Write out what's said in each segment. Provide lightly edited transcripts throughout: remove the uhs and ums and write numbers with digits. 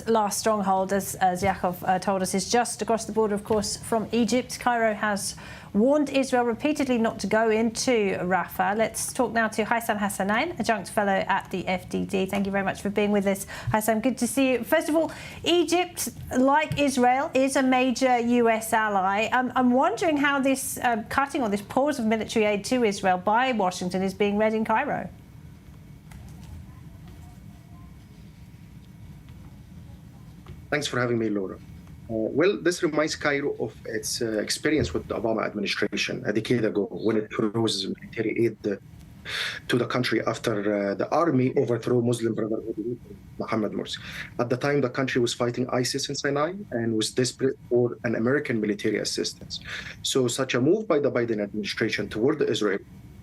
last stronghold, as Yakov told us, is just across the border, of course, from Egypt. Cairo has warned Israel repeatedly not to go into Rafah. Let's talk now to Haisam Hassanein, adjunct fellow at the FDD. Thank you very much for being with us, Haisam. Good to see you. First of all, Egypt, like Israel, is a major US ally. I'm wondering how this cutting or this pause of military aid to Israel by Washington is being read in Cairo. Thanks for having me, Laura. Well, this reminds Cairo of its experience with the Obama administration a decade ago when it froze military aid to the country after the army overthrew Muslim Brotherhood leader Mohammed Morsi. At the time, the country was fighting ISIS in Sinai and was desperate for an American military assistance. So such a move by the Biden administration toward Israel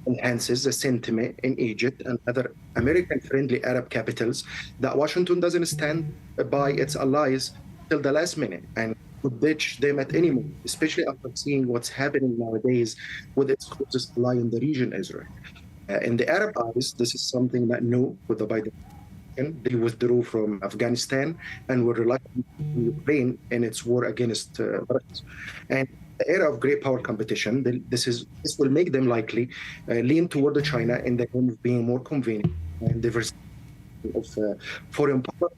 enhances the sentiment in Egypt and other American-friendly Arab capitals that Washington doesn't stand by its allies till the last minute and would ditch them at any moment, especially after seeing what's happening nowadays with its closest ally in the region, Israel. In the Arab eyes, this is something that no, with the Biden administration, they withdrew from Afghanistan and were reluctant to Ukraine in its war against Russia. And the era of great power competition, this will make them likely lean toward China in the aim of being more convenient and diversity of foreign power,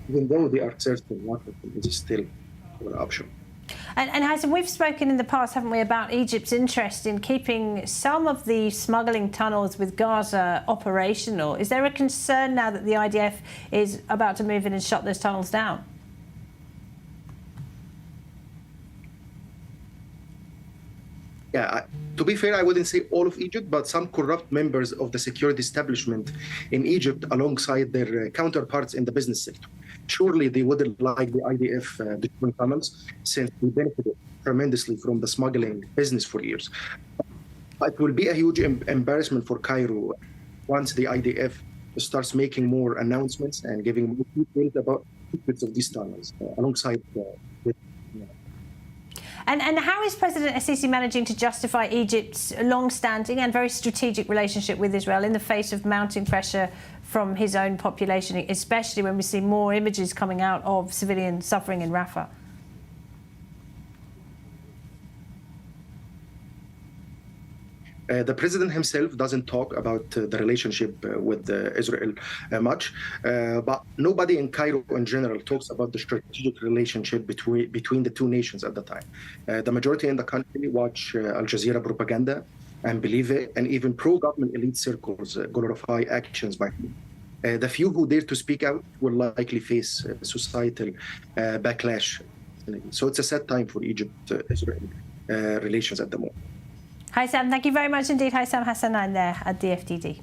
even though they are certain Washington is still an option. And Haisam, we've spoken in the past, haven't we, about Egypt's interest in keeping some of the smuggling tunnels with Gaza operational. Is there a concern now that the IDF is about to move in and shut those tunnels down? Yeah, to be fair, I wouldn't say all of Egypt, but some corrupt members of the security establishment in Egypt alongside their counterparts in the business sector. Surely they wouldn't like the IDF destroying tunnels since we benefited tremendously from the smuggling business for years. It will be a huge embarrassment for Cairo once the IDF starts making more announcements and giving more details about secrets of these tunnels alongside And how is President Sisi managing to justify Egypt's long-standing and very strategic relationship with Israel in the face of mounting pressure from his own population, especially when we see more images coming out of civilian suffering in Rafah? The president himself doesn't talk about the relationship with Israel much, but nobody in Cairo in general talks about the strategic relationship between the two nations at the time. The majority in the country watch Al Jazeera propaganda and believe it, and even pro-government elite circles glorify actions by him. The few who dare to speak out will likely face societal backlash. So it's a sad time for Egypt-Israel relations at the moment. Haisam, thank you very much indeed. Haisam Hassanein there at the FDD.